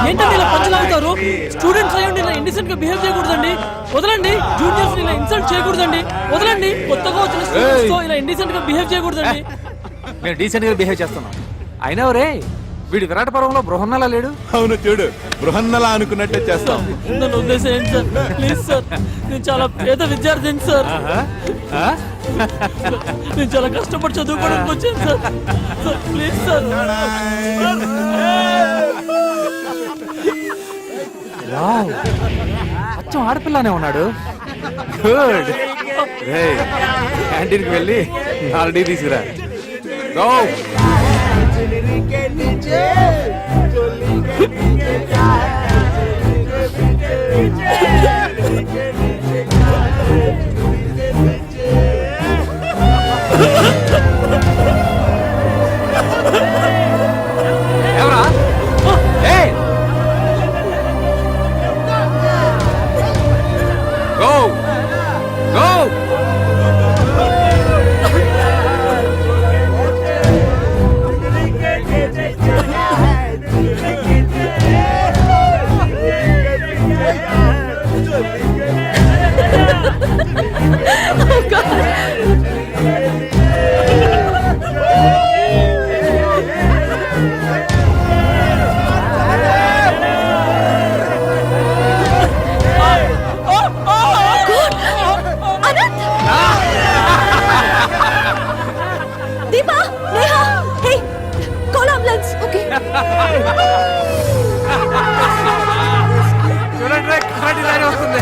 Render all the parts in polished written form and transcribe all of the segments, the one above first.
ఏంటండి ఇలా పంచలాగుతారు? స్టూడెంట్స్ అయ్యండి ఇలా ఇండిసెంట్ గా బిహేవ్ చేయకూడదండి. వదలండి. జూనియర్స్ ఇలా ఇన్సల్ట్ చేయకూడదండి. వదలండి. కొత్తగా వచ్చిన స్టూడెంట్స్ తో ఇలా ఇండిసెంట్ గా బిహేవ్ చేయకూడదండి. నేను డీసెంట్ గా బిహేవ్ చేస్తున్నాం. అయినా రే వీడు విరాట పర్వంలో బృహన్నలా లేడు. అవును చూడు, బృహన్నలా అనుకున్నట్టే చేస్తాం. నన్ను ఉద్దేశం సార్, ప్లీజ్ సార్. నేను చాలా పేద విద్యార్థిని సార్. నేను చాలా కష్టపడి చదువుకోవడానికి వచ్చాను సార్. Sir please sir. అచ్చం ఆడపిల్లనే ఉన్నాడు. గుడ్. క్యాంటీన్కి వెళ్ళి 4 టీ తీసుకురా. గో. ఎవరా? Go go. చూడండి కరాటే దారి వస్తుంది.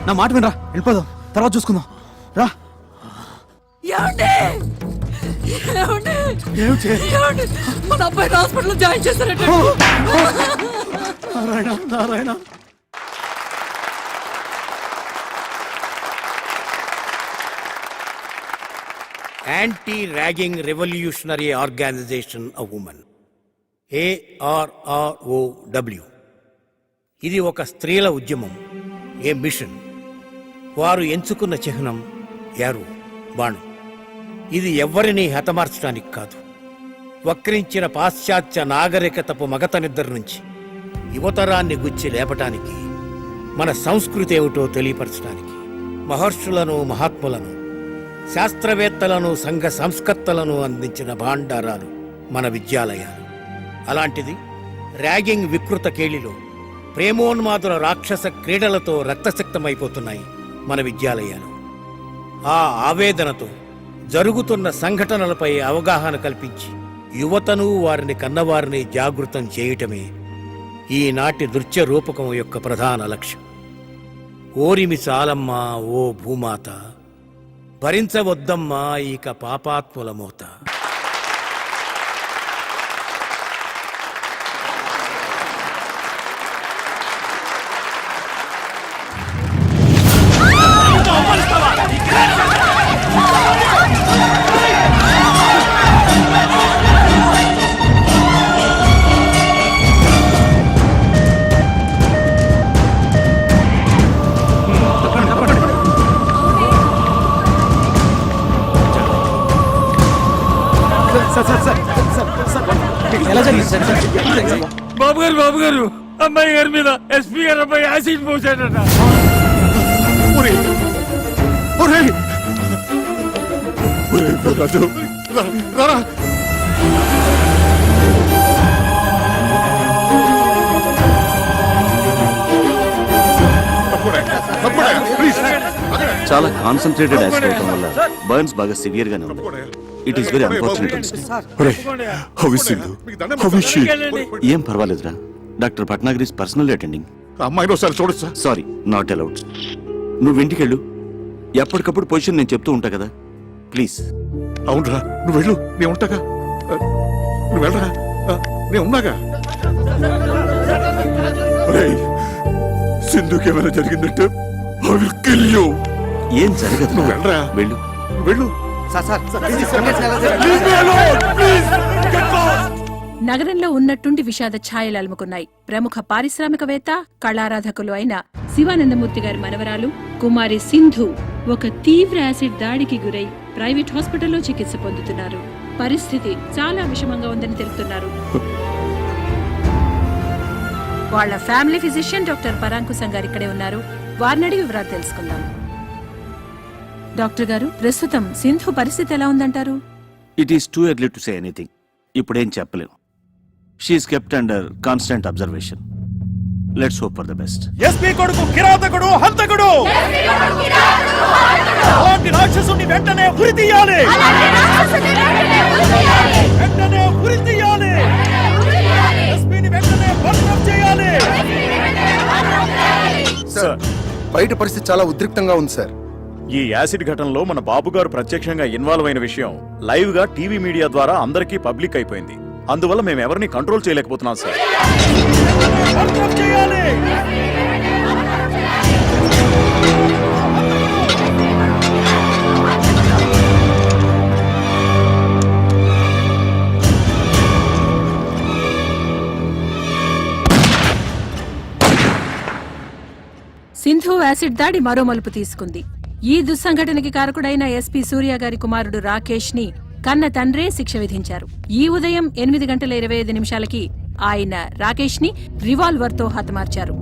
నా మాట వినరా, వెళ్ళిపోదాం, తర్వాత చూసుకుందాం రా. మన అబ్బాయి హాస్పిటల్లో జాయిన్ చేస్తారంటే. Narayana Narayana. Anti ragging revolutionary organization of women, ARROW. ఇది ఒక స్త్రీల ఉద్యమం, ఏ మిషన్. వారు ఎంచుకున్న చిహ్నం యారు, బాణం. ఇది ఎవ్వరినీ హతమార్చడానికి కాదు, వక్రించిన పాశ్చాత్య నాగరికతపు మగత నిద్ర నుంచి యువతరాన్ని గుచ్చి లేపటానికి, మన సంస్కృతి ఏమిటో తెలియపరచడానికి. మహర్షులను, మహాత్ములను, శాస్త్రవేత్తలను, సంఘ సంస్కర్తలను అందించిన భాండారాలు మన విద్యాలయాలు. అలాంటిది ర్యాగింగ్ వికృత కేళిలో ప్రేమోన్మాదుల రాక్షస క్రీడలతో రక్తసిక్తమైపోతున్నాయి మన విద్యాలయాలు. ఆ ఆవేదనతో జరుగుతున్న సంఘటనలపై అవగాహన కల్పించి యువతను, వారిని కన్నవారిని జాగృతం చేయటమే ఈనాటి నృత్య రూపకం యొక్క ప్రధాన లక్ష్యం. ఓరిమి చాలమ్మా ఓ భూమాత, భరించవద్దమ్మా ఇక పాపాత్ముల మోత. ఎలా జరిగింది సార్? బాబు గారు అమ్మాయి గారి మీద ఎస్పీ గారు అబ్బాయి యాసిడ్ పోసాడట. ఒరేయ్, ఒరేయ్! ఒరేయ్, రాజు, రా. చాలా కాన్సన్ట్రేటెడ్ యాసిడ్ అవటం వల్ల బర్న్స్ బాగా సివియర్ గానే ఉంది. It is very unfortunate. ఏం పర్వాలేదురా. Doctor Bhatnagar personal attending. అమ్మాయిని ఒకసారి చూడొచ్చా? Sorry, not allowed. నువ్వు ఇంటికెళ్ళు. ఎప్పటికప్పుడు పొజిషన్ నేను చెప్తూ ఉంటా కదా, ప్లీజ్. అవునరా, నువ్వు వెళ్ళు, నేను ఉంటాగా. నువ్వు వెళ్ళరా, నేను ఉన్నాగా. ఒరేయ్, సింధుకి ఏమైనా జరిగిందంటే I will kill you. ఏం జరగదు, నువ్వు వెళ్ళరా. వెళ్ళు. వెళ్ళు. నగరంలో ఉన్నట్టుండి విషాద ఛాయలు అలుముకున్నాయి. ప్రముఖ పారిశ్రామికవేత్త, కళారాధకులు అయిన శివానందమూర్తి గారి మనవరాలు కుమారి సింధు ఒక తీవ్ర యాసిడ్ దాడికి గురై ప్రైవేట్ హాస్పిటల్లో చికిత్స పొందుతున్నారు. పరిస్థితి చాలా విషమంగా ఉందని తెలుపుతున్నారు. వాళ్ళ ఫ్యామిలీ ఫిజిషియన్ డాక్టర్ పరాంకుశం గారు ఇక్కడే ఉన్నారు. వారిని అడిగి వివరాలు తెలుసుకుందాం. డాక్టర్ గారు, ప్రస్తుతం సింధు పరిస్థితి ఎలా ఉందంటారు? It is too early to say anything. ఇప్పుడేం చెప్పలేం. She is kept under constant observation. Let's hope for the best. SP కొడుకు కిరాతకుడు, హంతకుడు. అలాంటి రాక్షసుని వెంటనే ఉరి తీయాలి. వెంటనే ఉరి తీయాలి. ఎస్పీని వెంటనే బర్న్ చేయాలి. సార్, బయట పరిస్థితి చాలా ఉద్రిక్తంగా ఉంది సార్. ఈ యాసిడ్ ఘటనలో మన బాబు గారు ప్రత్యక్షంగా ఇన్వాల్వ్ అయిన విషయం లైవ్ గా టీవీ మీడియా ద్వారా అందరికీ పబ్లిక్ అయిపోయింది. అందువల్ల మేము ఎవరిని కంట్రోల్ చేయలేకపోతున్నాం సార్. సింధు యాసిడ్ దాడి మరో మలుపు తీసుకుంది. ఈ దుస్సంఘటనకి కారకుడైన ఎస్పీ సూర్య గారి కుమారుడు రాకేష్ ని కన్న తండ్రే శిక్ష విధించారు. ఈ ఉదయం 8:25 ఆయన రాకేష్ ని రివాల్వర్ తో హతమార్చారు.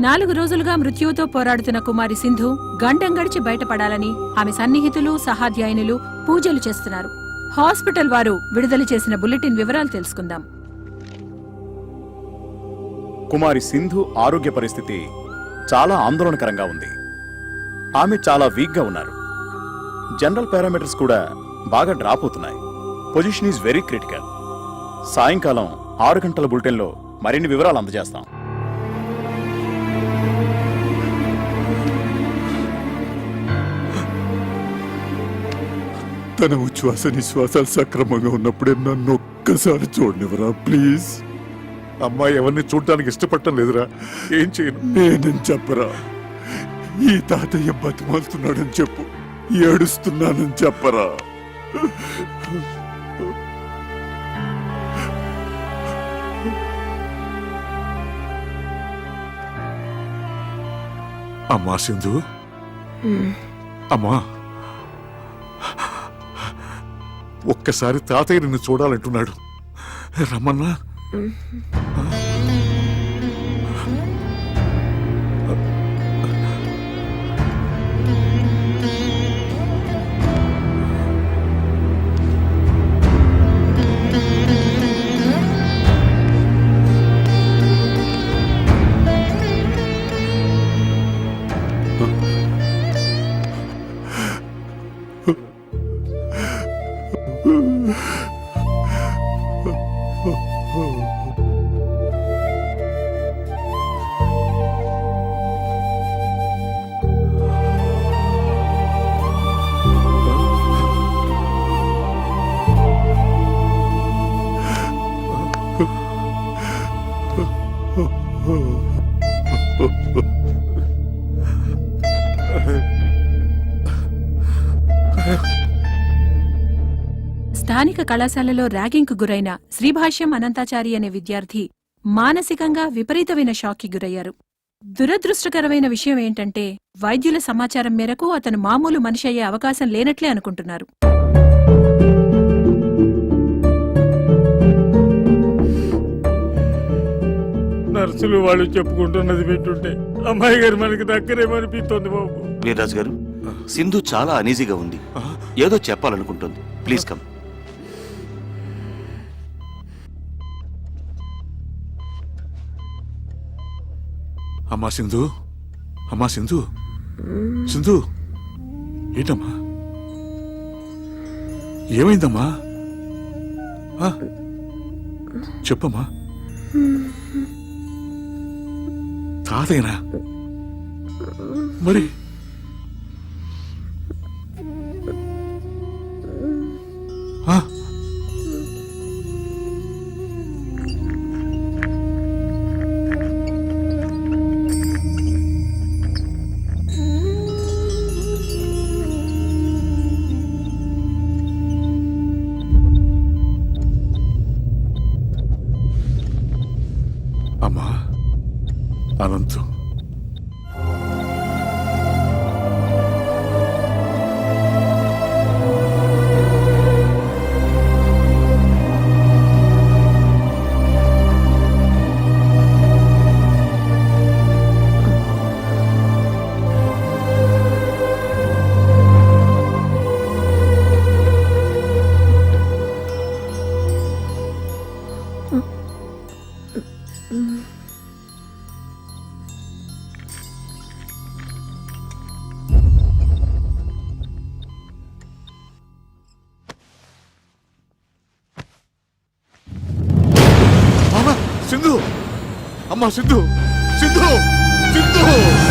నాలుగు రోజులుగా మృత్యువుతో పోరాడుతున్న కుమారి సింధు గండం గడిచి బయటపడాలని ఆమె సన్నిహితులు, సహాధ్యాయునులు పూజలు చేస్తున్నారు. హాస్పిటల్ వారు విడుదల చేసిన బులెటిన్ వివరాలు తెలుసుకుందాం. కుమారి సింధు ఆరోగ్య పరిస్థితి చాలా ఆందోళనకరంగా ఉంది. ఆమె చాలా వీక్ గా ఉన్నారు. జనరల్ పారామీటర్స్ కూడా బాగా డ్రాప్ అవుతున్నాయి. Position is very critical. సాయంకాలం 6 గంటల బులెటిన్లో మరిన్ని వివరాలు అందజేస్తాం. తన ఉచ్ఛ్వాస నిశ్వాసాలు సక్రమంగా ఉన్నప్పుడే నన్ను ఒక్కసారి చూడనివరా ప్లీజ్. అమ్మాయి ఎవరిని చూడటానికి ఇష్టపడటం లేదురా. ఏం చేయను? నేనని చెప్పరా. ఈ తాతయ్య బతిమాలుతున్నాడని చెప్పు. ఏడుస్తున్నానని చెప్పరా. అమ్మా సింధు, అమ్మా, ఒక్కసారి తాతయ్య నిన్ను చూడాలంటున్నాడు. రమ్మన్నా. స్థానిక కళాశాలలో ర్యాగింగ్కు గురైన శ్రీభాష్యం అనంతాచారి అనే విద్యార్థి మానసికంగా విపరీతమైన షాక్కి గురయ్యారు. దురదృష్టకరమైన విషయం ఏంటంటే వైద్యుల సమాచారం మేరకు అతను మామూలు మనిషి అయ్యే అవకాశం లేనట్లే అనుకుంటున్నారు. నర్సులు వాళ్ళు చెప్పుకుంటున్నది వింటుంటే అమ్మాయి గారు మనకి దగ్గరేమనిపిస్తోంది బాబు. వీర్రాజు గారు, సింధు చాలా అనీజీగా ఉంది, ఏదో చెప్పాలనుకుంటుంది. Please come. అమ్మా సింధు, అమ్మా సింధు, సింధు, ఏంటమ్మా, ఏమైందమ్మా? ఆ? చెప్పమ్మా. తాతయ్యనా? మరి ఆ? అమ్మా అనంతం, సింధు, అమ్మా సింధు, సింధు, సింధు.